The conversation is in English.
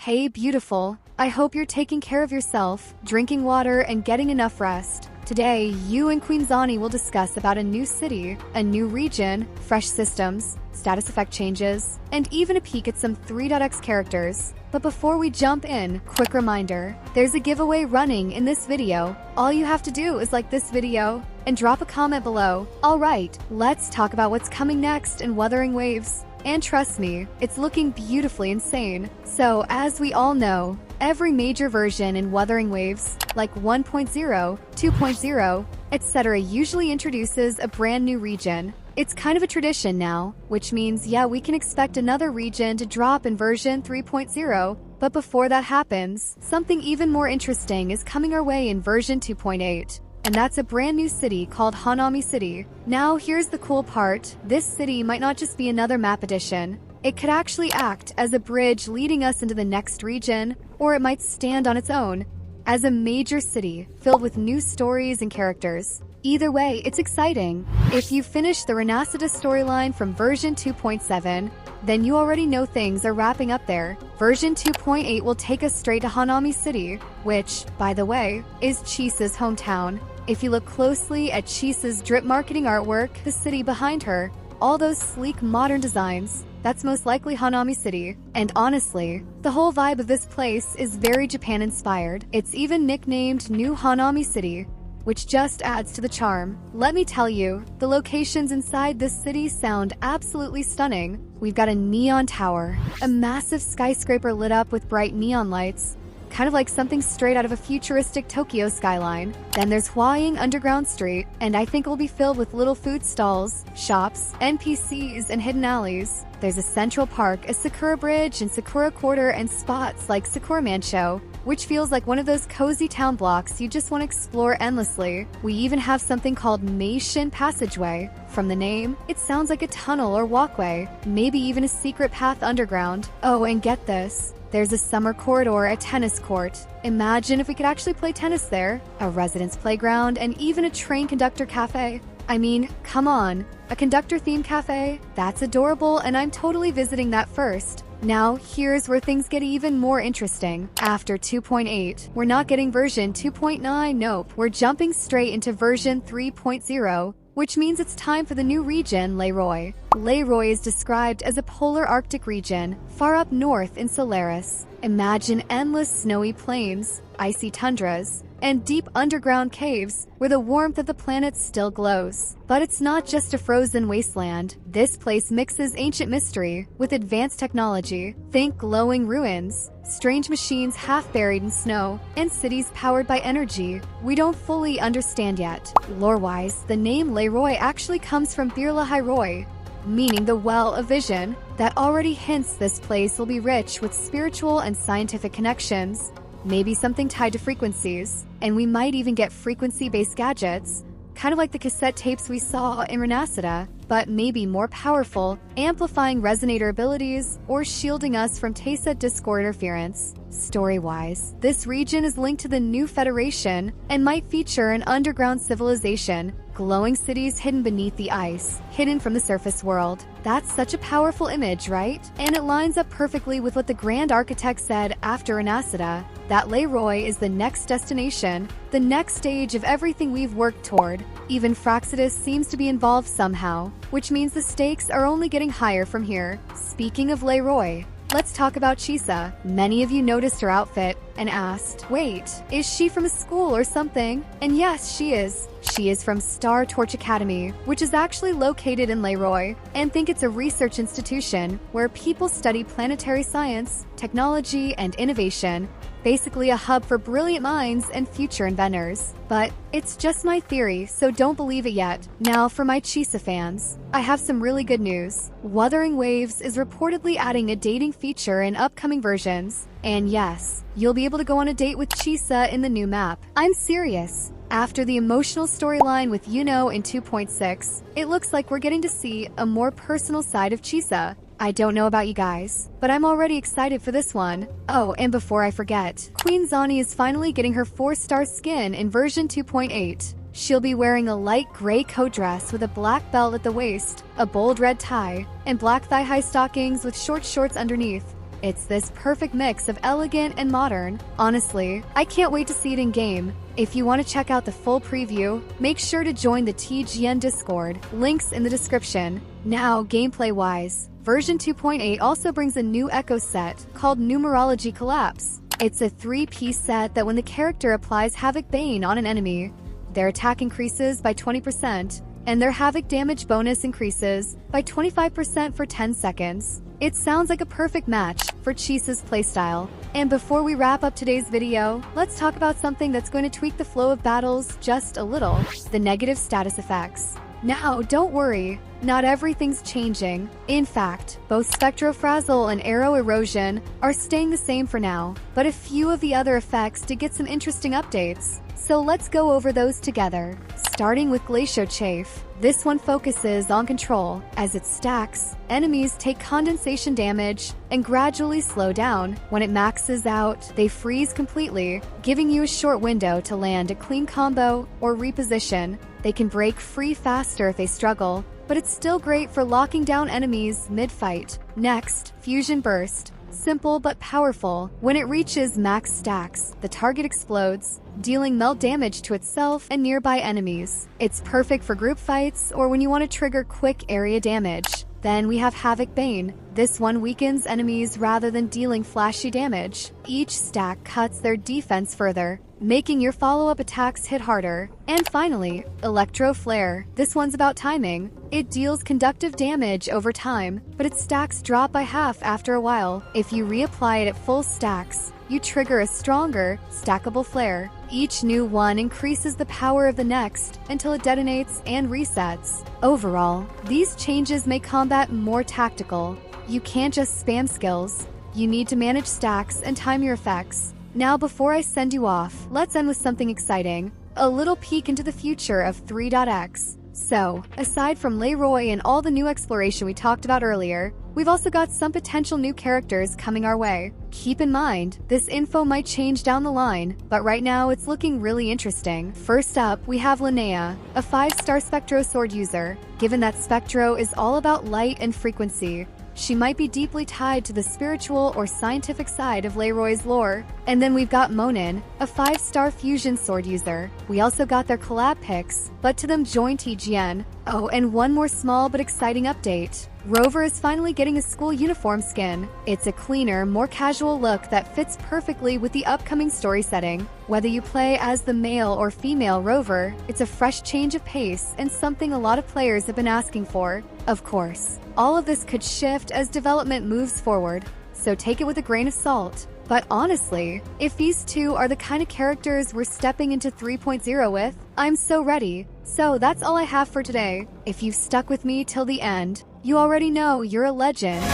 Hey beautiful, I hope you're taking care of yourself, drinking water and getting enough rest. Today, you and Queen Zani will discuss about a new city, a new region, fresh systems, status effect changes, and even a peek at some 3.x characters. But before we jump in, quick reminder, there's a giveaway running in this video. All you have to do is like this video and drop a comment below. Alright, let's talk about what's coming next in Wuthering Waves. And trust me, it's looking beautifully insane. So, as we all know, every major version in Wuthering Waves, like 1.0, 2.0, etc., usually introduces a brand new region. It's kind of a tradition now, which means, yeah, we can expect another region to drop in version 3.0, but before that happens, something even more interesting is coming our way in version 2.8. And that's a brand new city called Honami City. Now, here's the cool part. This city might not just be another map addition. It could actually act as a bridge leading us into the next region, or it might stand on its own as a major city filled with new stories and characters. Either way, it's exciting. If you finish the Renacida storyline from version 2.7, then you already know things are wrapping up there. Version 2.8 will take us straight to Honami City, which, by the way, is Chisa's hometown. If you look closely at Chisa's drip marketing artwork, the city behind her, all those sleek modern designs, that's most likely Honami City. And honestly, the whole vibe of this place is very Japan-inspired. It's even nicknamed New Honami City, which just adds to the charm. Let me tell you, the locations inside this city sound absolutely stunning. We've got a neon tower, a massive skyscraper lit up with bright neon lights, kind of like something straight out of a futuristic Tokyo skyline. Then there's Hwaing Underground Street, and I think it will be filled with little food stalls, shops, NPCs, and hidden alleys. There's a central park, a Sakura Bridge, and Sakura Quarter, and spots like Sakura Mancho, which feels like one of those cozy town blocks you just want to explore endlessly. We even have something called Meishin Passageway. From the name, it sounds like a tunnel or walkway, maybe even a secret path underground. Oh, and get this. There's a summer corridor, a tennis court. Imagine if we could actually play tennis there, a residence playground, and even a train conductor cafe. I mean, come on, a conductor-themed cafe? That's adorable, and I'm totally visiting that first. Now, here's where things get even more interesting. After 2.8, we're not getting version 2.9, nope. We're jumping straight into version 3.0, which means it's time for the new region, Leroy. Leroy is described as a polar Arctic region, far up north in Solaris. Imagine endless snowy plains, icy tundras, and deep underground caves where the warmth of the planet still glows. But it's not just a frozen wasteland. This place mixes ancient mystery with advanced technology. Think glowing ruins, strange machines half buried in snow, and cities powered by energy we don't fully understand yet. Lore-wise, the name Leroy actually comes from Birla Hiroy, meaning the well of vision. That already hints this place will be rich with spiritual and scientific connections, maybe something tied to frequencies, and we might even get frequency-based gadgets, kind of like the cassette tapes we saw in Renacida, but maybe more powerful, amplifying resonator abilities or shielding us from Teysa Discord interference. Story-wise, this region is linked to the New Federation and might feature an underground civilization, glowing cities hidden beneath the ice, hidden from the surface world. That's such a powerful image, right? And it lines up perfectly with what the Grand Architect said after Renacida, that Leroy is the next destination, the next stage of everything we've worked toward. Even Fraxidus seems to be involved somehow, which means the stakes are only getting higher from here. Speaking of Leroy, let's talk about Chisa. Many of you noticed her outfit and asked, wait, is she from a school or something? And yes, she is. She is from Star Torch Academy, which is actually located in Leroy, and think it's a research institution where people study planetary science, technology, and innovation. Basically a hub for brilliant minds and future inventors. But it's just my theory, so don't believe it yet. Now for my Chisa fans, I have some really good news. Wuthering Waves is reportedly adding a dating feature in upcoming versions. And yes, you'll be able to go on a date with Chisa in the new map. I'm serious. After the emotional storyline with Yuno in 2.6, it looks like we're getting to see a more personal side of Chisa. I don't know about you guys, but I'm already excited for this one. Oh, and before I forget, Queen Zani is finally getting her 4-star skin in version 2.8. She'll be wearing a light gray coat dress with a black belt at the waist, a bold red tie, and black thigh-high stockings with short shorts underneath. It's this perfect mix of elegant and modern. Honestly, I can't wait to see it in game. If you want to check out the full preview, make sure to join the TGN Discord, links in the description. Now, gameplay-wise, version 2.8 also brings a new echo set called Numerology Collapse. It's a 3-piece set that when the character applies Havoc Bane on an enemy, their attack increases by 20%, and their Havoc damage bonus increases by 25% for 10 seconds. It sounds like a perfect match for Chisa's playstyle. And before we wrap up today's video, let's talk about something that's going to tweak the flow of battles just a little: the negative status effects. Now, don't worry, not everything's changing. In fact, both Spectrofrazzle and Arrow Erosion are staying the same for now, but a few of the other effects did get some interesting updates. So let's go over those together. Starting with Glacier Chafe. This one focuses on control. As it stacks, enemies take condensation damage and gradually slow down. When it maxes out, they freeze completely, giving you a short window to land a clean combo or reposition. They can break free faster if they struggle, but it's still great for locking down enemies mid-fight. Next, Fusion Burst. Simple but powerful. When it reaches max stacks, the target explodes, dealing melt damage to itself and nearby enemies. It's perfect for group fights or when you want to trigger quick area damage. Then we have Havoc Bane. This one weakens enemies rather than dealing flashy damage. Each stack cuts their defense further, making your follow-up attacks hit harder. And finally, Electro Flare. This one's about timing. It deals conductive damage over time, but its stacks drop by half after a while. If you reapply it at full stacks, you trigger a stronger, stackable flare. Each new one increases the power of the next until it detonates and resets. Overall, these changes make combat more tactical. You can't just spam skills. You need to manage stacks and time your effects. Now, before I send you off, let's end with something exciting. A little peek into the future of 3.x. So, aside from Leroy and all the new exploration we talked about earlier, we've also got some potential new characters coming our way. Keep in mind, this info might change down the line, but right now it's looking really interesting. First up, we have Linnea, a 5-star Spectro Sword user. Given that Spectro is all about light and frequency, she might be deeply tied to the spiritual or scientific side of Leroy's lore. And then we've got Monin, a 5-star fusion sword user. We also got their collab picks, but to them join TGN. Oh, and one more small but exciting update. Rover is finally getting a school uniform skin. It's a cleaner, more casual look that fits perfectly with the upcoming story setting. Whether you play as the male or female Rover, it's a fresh change of pace and something a lot of players have been asking for. Of course, all of this could shift as development moves forward, so take it with a grain of salt. But honestly, if these two are the kind of characters we're stepping into 3.0 with, I'm so ready. So that's all I have for today. If you've stuck with me till the end, you already know you're a legend.